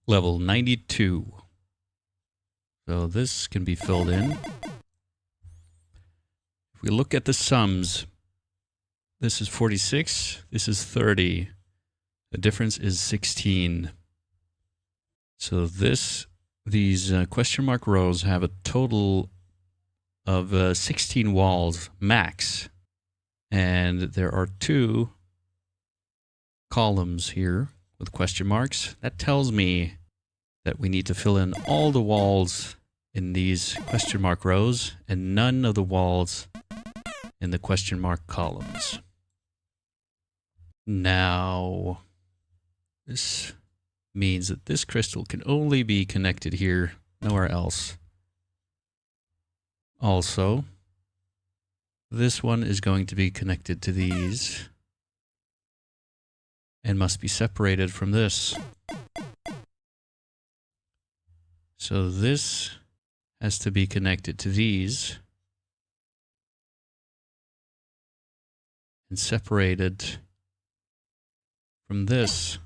Level 92. So this can be filled in. If we look at the sums, this is 46, this is 30. The difference is 16. So these question mark rows have a total of 16 walls max. And there are 2 columns here with question marks. That tells me that we need to fill in all the walls in these question mark rows and none of the walls in the question mark columns. Now, this means that this crystal can only be connected here, nowhere else. Also, this one is going to be connected to these and must be separated from this. So this has to be connected to these and separated from this,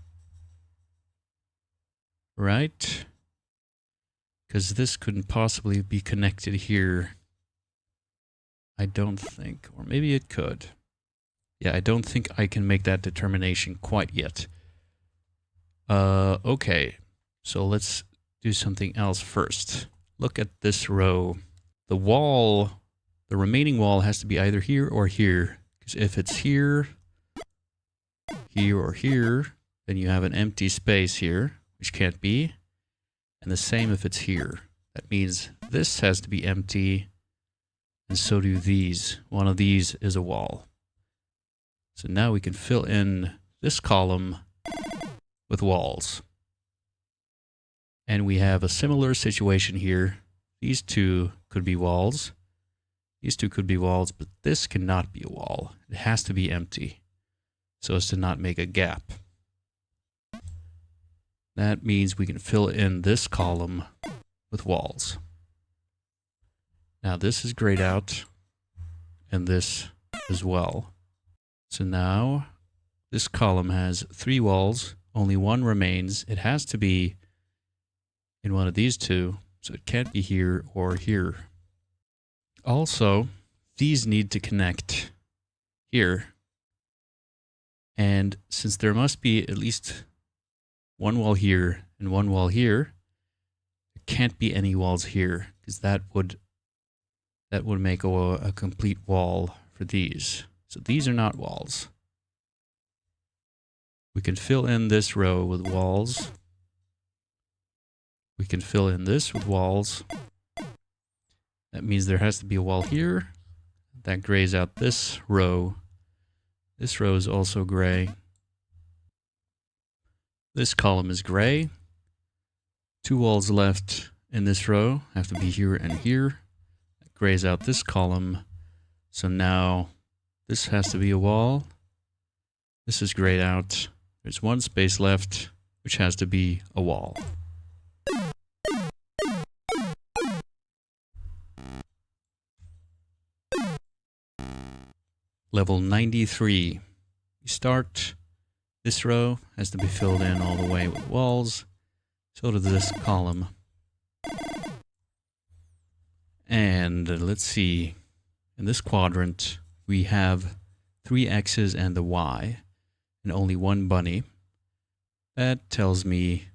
right? Because this couldn't possibly be connected here. I don't think, or maybe it could. Yeah, I don't think I can make that determination quite yet. Okay, so let's do something else first. Look at this row. The wall, the remaining wall has to be either here or here. Because if it's here, here, or here, then you have an empty space here, which can't be. And the same if it's here. That means this has to be empty, and so do these. One of these is a wall. So now we can fill in this column with walls. And we have a similar situation here. These 2 could be walls. These 2 could be walls, but this cannot be a wall. It has to be empty so as to not make a gap. That means we can fill in this column with walls. Now this is grayed out, and this as well. So now this column has 3 walls, only 1 remains. It has to be in one of these 2, so it can't be here or here. Also, these need to connect here. And since there must be at least 1 wall here and 1 wall here, there can't be any walls here, because that would make a complete wall for these. So these are not walls. We can fill in this row with walls. We can fill in this with walls. That means there has to be a wall here. That grays out this row. This row is also gray. This column is gray. 2 walls left in this row have to be here and here. That grays out this column. So now this has to be a wall. This is grayed out. There's 1 space left, which has to be a wall. Level 93. We start. This row has to be filled in all the way with walls. So does this column. And let's see. In this quadrant, we have 3 X's and the Y, and only 1 bunny. That tells me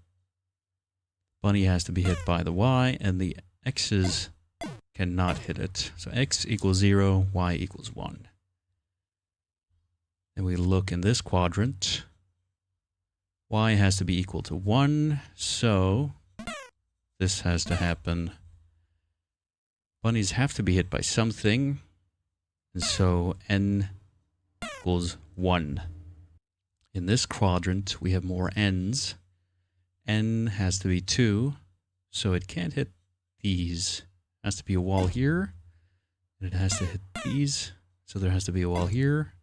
bunny has to be hit by the Y, and the X's cannot hit it. So X equals 0, Y equals 1. And we look in this quadrant. Y has to be equal to 1, so this has to happen. Bunnies have to be hit by something, and so N equals 1. In this quadrant, we have more N's. N has to be 2, so it can't hit these. It has to be a wall here, and it has to hit these, so there has to be a wall here.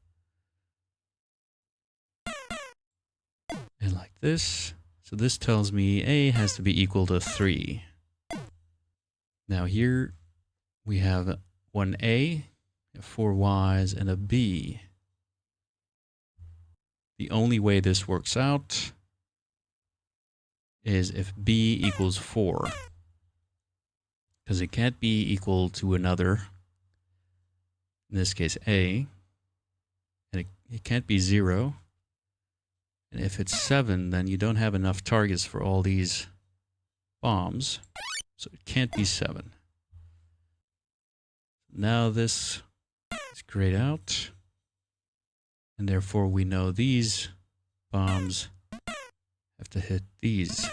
And like this. So this tells me A has to be equal to 3. Now here we have 1A, 4 Y's, and a B. The only way this works out is if B equals 4. Because it can't be equal to another, in this case A, and it can't be 0. And if it's 7, then you don't have enough targets for all these bombs, so it can't be 7. Now this is grayed out, and therefore we know these bombs have to hit these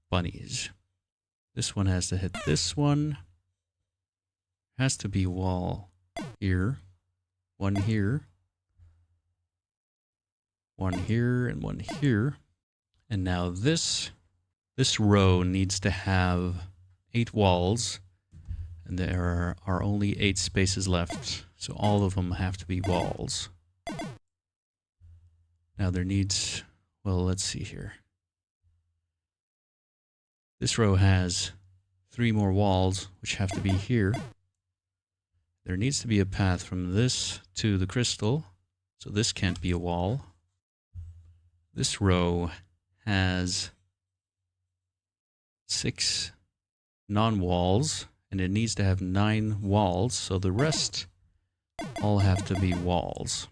bunnies. This one has to hit this one. Has to be wall here, one here, one here, and one here. And now this row needs to have 8 walls, and there are only 8 spaces left, so all of them have to be walls. Now there needs, well, let's see here. This row has 3 more walls, which have to be here. There needs to be a path from this to the crystal, so this can't be a wall. This row has 6 non-walls, and it needs to have 9 walls, so the rest all have to be walls.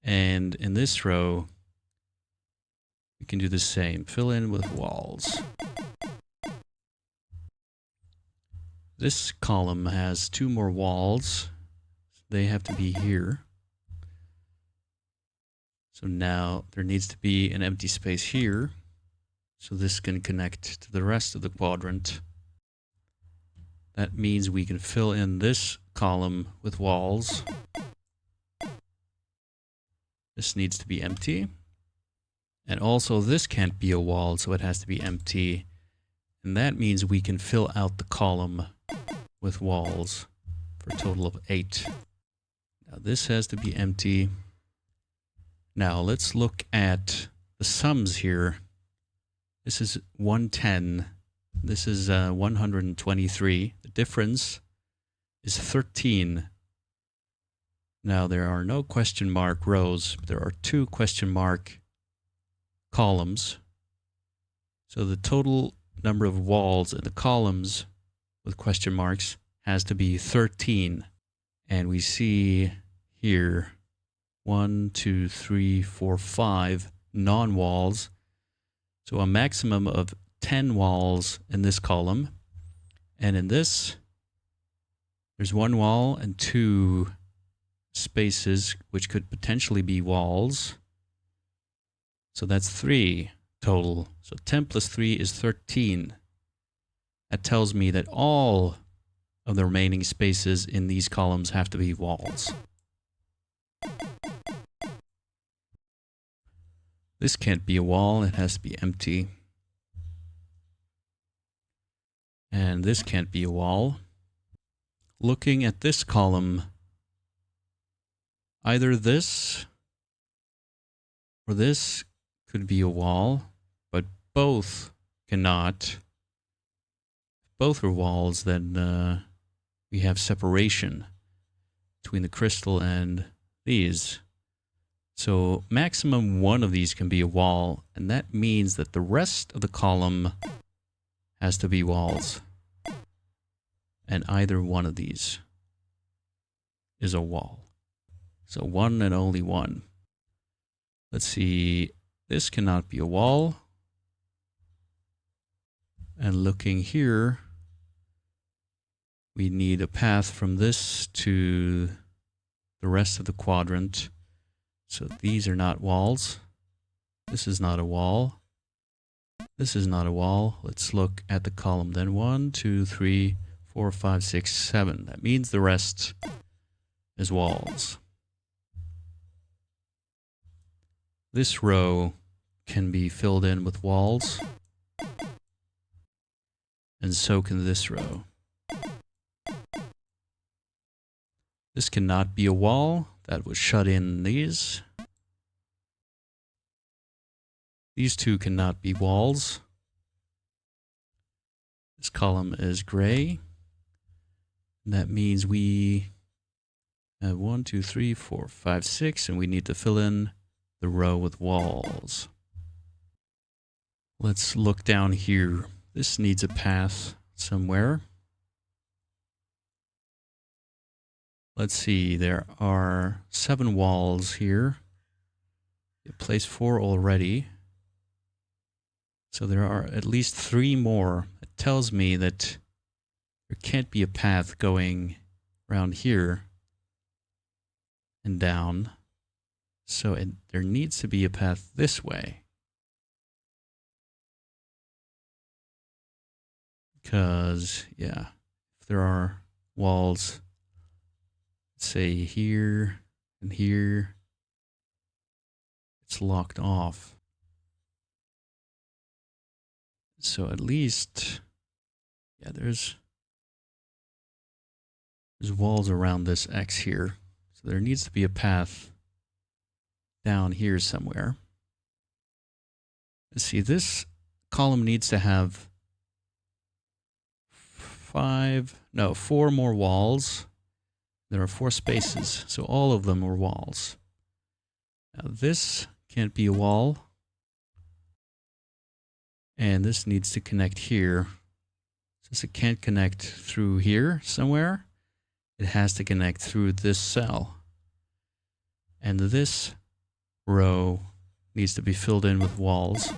And in this row, we can do the same. Fill in with walls. This column has 2 more walls. They have to be here. So now there needs to be an empty space here, so this can connect to the rest of the quadrant. That means we can fill in this column with walls. This needs to be empty. And also this can't be a wall, so it has to be empty. And that means we can fill out the column with walls for a total of 8. Now this has to be empty. Now let's look at the sums here. This is 110. This is 123. The difference is 13. Now there are no question mark rows, but there are 2 question mark columns. So the total number of walls in the columns with question marks has to be 13. And we see here 1, 2, 3, 4, 5 non-walls. So a maximum of 10 walls in this column. And in this, there's 1 wall and 2 spaces, which could potentially be walls. So that's 3 total. So 10 plus 3 is 13. That tells me that all of the remaining spaces in these columns have to be walls. This can't be a wall, it has to be empty. And this can't be a wall. Looking at this column, either this or this could be a wall, but both cannot. If both are walls, then we have separation between the crystal and these. So maximum 1 of these can be a wall, and that means that the rest of the column has to be walls. And either one of these is a wall. So 1 and only 1. Let's see, this cannot be a wall. And looking here, we need a path from this to the rest of the quadrant. So these are not walls. This is not a wall. This is not a wall. Let's look at the column then. 1, 2, 3, 4, 5, 6, 7. That means the rest is walls. This row can be filled in with walls. And so can this row. This cannot be a wall. That would shut in these. These 2 cannot be walls. This column is gray. And that means we have 1, 2, 3, 4, 5, 6, and we need to fill in the row with walls. Let's look down here. This needs a path somewhere. Let's see, there are 7 walls here. You placed 4 already. So there are at least 3 more. It tells me that there can't be a path going around here and down. So there needs to be a path this way. Because, yeah, if there are walls, let's say here and here, it's locked off. So at least, yeah, there's walls around this X here. So there needs to be a path down here somewhere. Let's see, this column needs to have 4 more walls. There are 4 spaces, so all of them are walls. Now this can't be a wall. And this needs to connect here. Since it can't connect through here somewhere, it has to connect through this cell. And this row needs to be filled in with walls.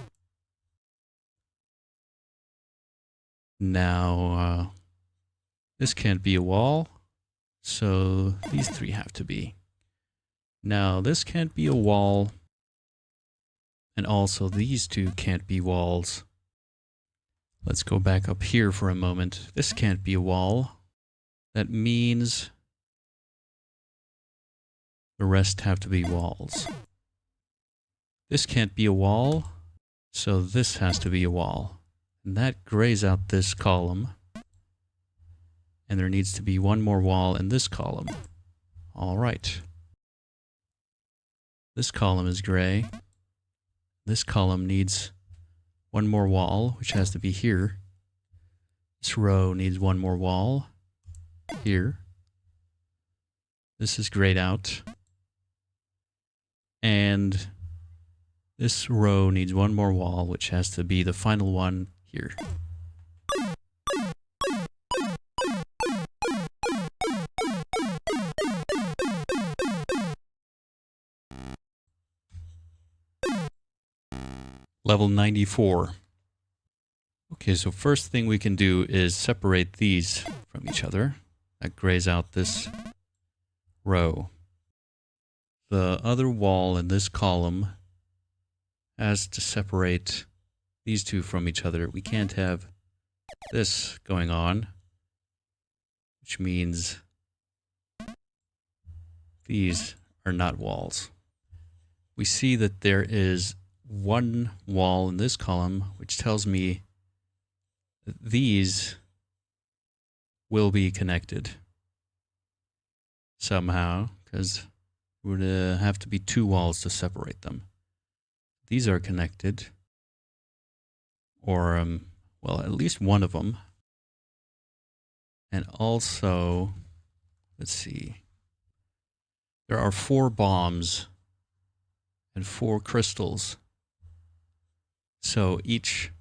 Now, this can't be a wall, so these 3 have to be. Now, this can't be a wall, and also these 2 can't be walls. Let's go back up here for a moment. This can't be a wall. That means the rest have to be walls. This can't be a wall, so this has to be a wall. And that grays out this column. And there needs to be 1 more wall in this column. All right. This column is gray. This column needs 1 more wall, which has to be here. This row needs 1 more wall here. This is grayed out. And this row needs 1 more wall, which has to be the final one here. Level 94. Okay, so first thing we can do is separate these from each other. That grays out this row. The other wall in this column has to separate these 2 from each other. We can't have this going on, which means these are not walls. We see that there is 1 wall in this column, which tells me that these will be connected somehow, because it would have to be 2 walls to separate them. These are connected, or well, at least 1 of them. And also, let's see, there are 4 bombs and 4 crystals. So each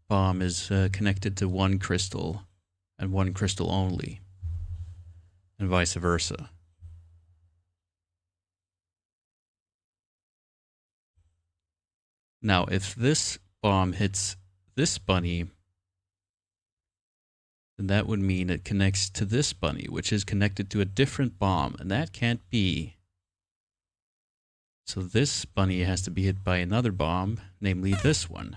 bomb is connected to 1 crystal and 1 crystal only, and vice versa. Now, if this bomb hits this bunny, then that would mean it connects to this bunny, which is connected to a different bomb, and that can't be. So this bunny has to be hit by another bomb, namely this one.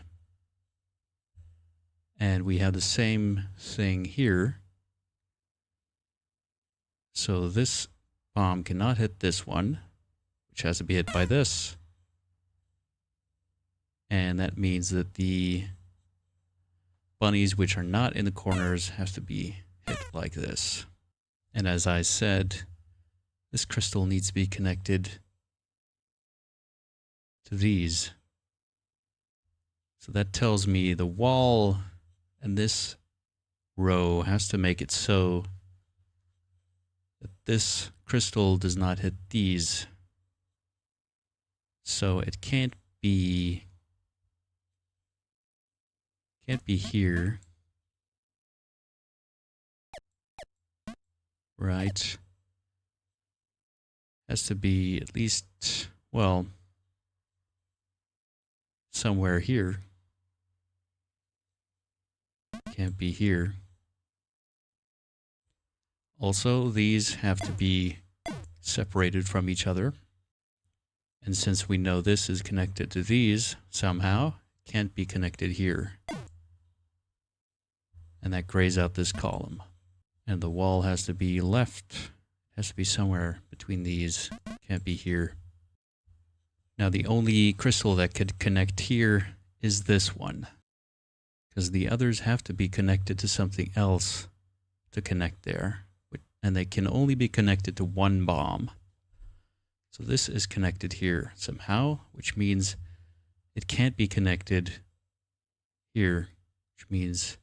And we have the same thing here. So this bomb cannot hit this one, which has to be hit by this. And that means that the bunnies which are not in the corners have to be hit like this. And as I said, this crystal needs to be connected to these. So that tells me the wall and this row has to make it so that this crystal does not hit these. So it can't be Can't be here. Right. Has to be at least, well, somewhere here. Can't be here. Also, these have to be separated from each other. And since we know this is connected to these somehow, can't be connected here. And that grays out this column. And the wall has to be left, has to be somewhere between these, can't be here. Now the only crystal that could connect here is this one, because the others have to be connected to something else to connect there. And they can only be connected to one bomb. So this is connected here somehow, which means it can't be connected here, which means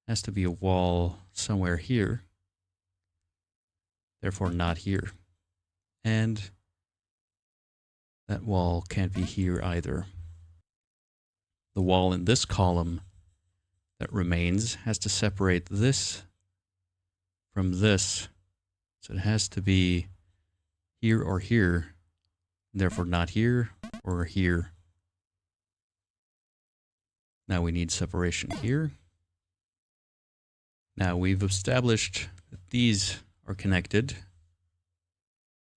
it has to be a wall somewhere here, therefore not here. And that wall can't be here either. The wall in this column that remains has to separate this from this. So it has to be here or here, therefore not here or here. Now we need separation here. Now we've established that these are connected.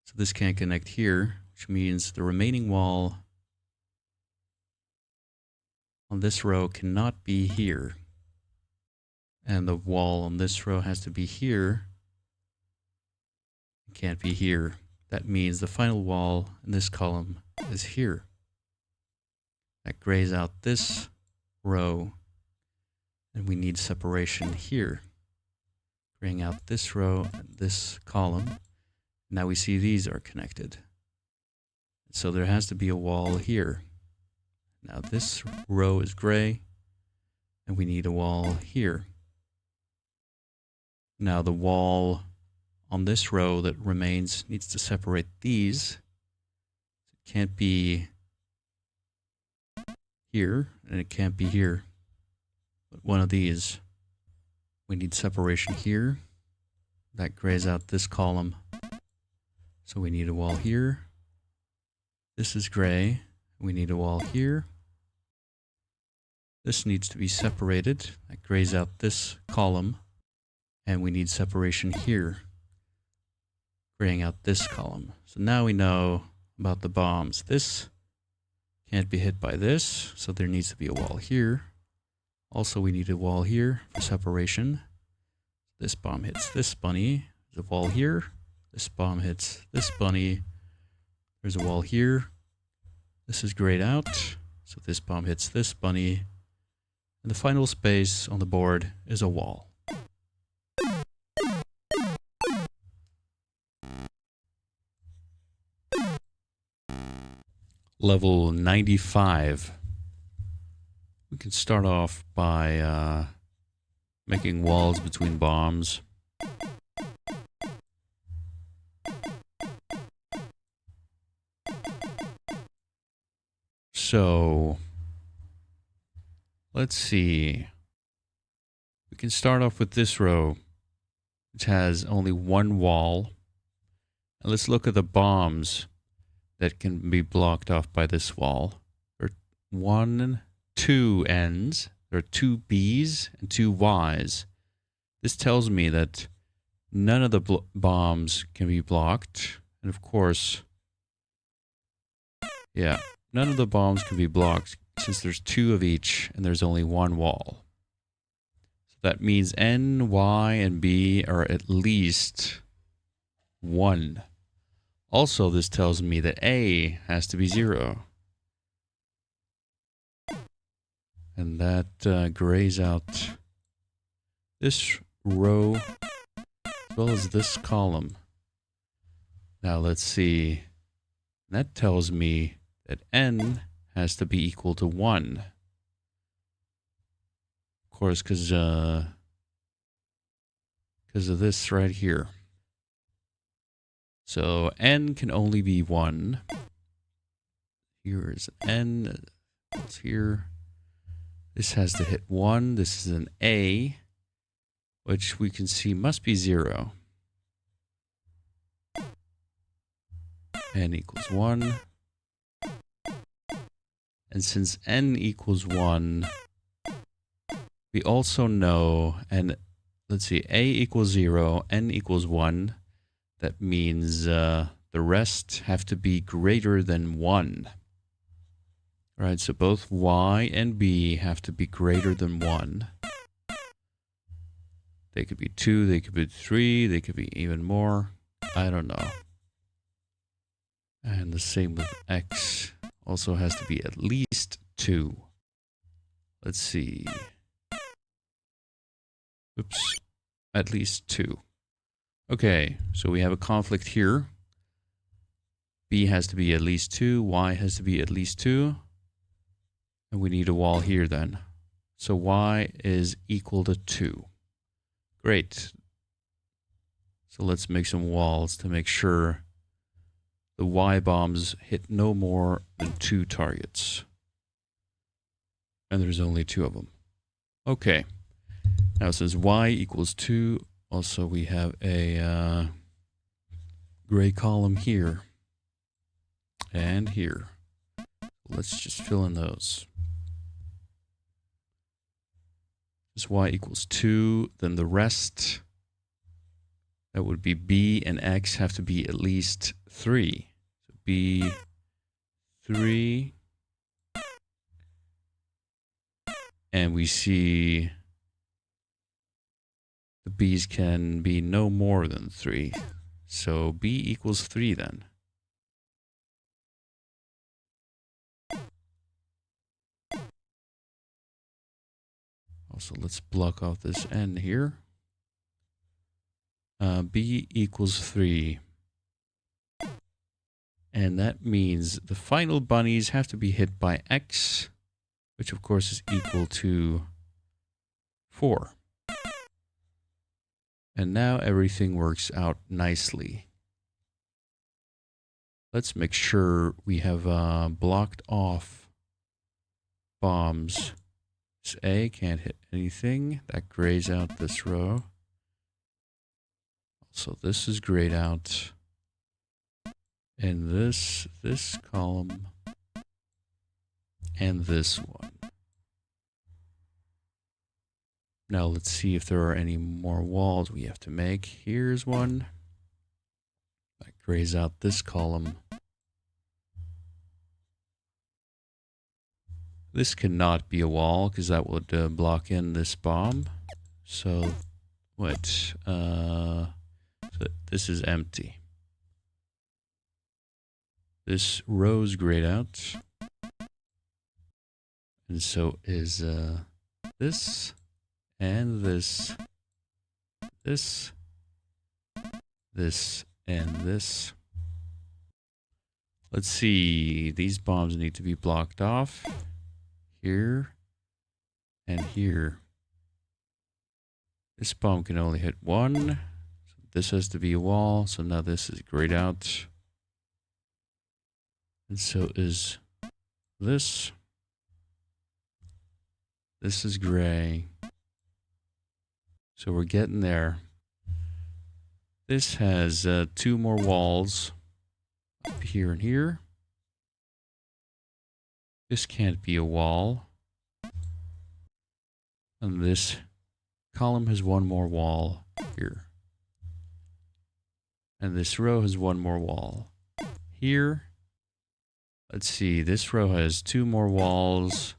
So this can't connect here, which means the remaining wall on this row cannot be here. And the wall on this row has to be here. It can't be here. That means the final wall in this column is here. That grays out this row, and we need separation here. Graying out this row and this column. Now we see these are connected. So there has to be a wall here. Now this row is gray, and we need a wall here. Now the wall on this row that remains needs to separate these. It can't be here, and it can't be here. But one of these. We need separation here. That grays out this column. So we need a wall here. This is gray. We need a wall here. This needs to be separated. That grays out this column. And we need separation here, graying out this column. So now we know about the bombs. This can't be hit by this, so there needs to be a wall here. Also, we need a wall here for separation. This bomb hits this bunny. There's a wall here. This bomb hits this bunny. There's a wall here. This is grayed out, so this bomb hits this bunny. And the final space on the board is a wall. Level 95. We can start off by making walls between bombs. So, let's see. We can start off with this row, which has only one wall. And let's look at the bombs that can be blocked off by this wall. There are 2 ends. There are 2 B's and 2 Y's. This tells me that none of the bombs can be blocked. And of course, yeah, none of the bombs can be blocked since there's 2 of each and there's only one wall. So that means N, Y, and B are at least 1. Also, this tells me that A has to be 0. And that grays out this row as well as this column. Now let's see. That tells me that N has to be equal to 1. Of course, because of this right here. So N can only be 1. Here is N. It's here. This has to hit 1. This is an A, which we can see must be 0. N equals 1. And since N equals 1, we also know, and let's see, A equals 0, N equals 1. That means the rest have to be greater than 1. Right, so both Y and B have to be greater than 1. They could be 2, they could be 3, they could be even more. I don't know. And the same with X. Also has to be at least 2. Let's see. Oops. At least 2. Okay, so we have a conflict here. B has to be at least 2. Y has to be at least 2. And we need a wall here then. So Y is equal to 2. Great. So let's make some walls to make sure the Y bombs hit no more than 2 targets. And there's only 2 of them. Okay. Now since Y equals 2, also we have a gray column here. And here. Let's just fill in those. This Y equals 2, then the rest, that would be B and X, have to be at least 3. So B, 3. And we see the B's can be no more than 3. So B equals 3 then. Also, let's block off this N here. B equals 3. And that means the final bunnies have to be hit by X, which of course is equal to 4. And now everything works out nicely. Let's make sure we have blocked off bombs. This A can't hit anything. That grays out this row. So this is grayed out. And this column, and this one. Now let's see if there are any more walls we have to make. Here's one. That grays out this column. This cannot be a wall because that would block in this bomb. So what? So this is empty. This row's grayed out. And so is this, and this, and this. Let's see. These bombs need to be blocked off. Here and here. This bomb can only hit 1. So this has to be a wall. So now this is grayed out. And so is this. This is gray. So we're getting there. This has 2 more walls up here and here. This can't be a wall. And this column has 1 more wall here. And this row has 1 more wall here. Let's see, this row has 2 more walls.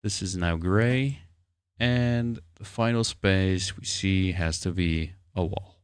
This is now gray. And the final space we see has to be a wall.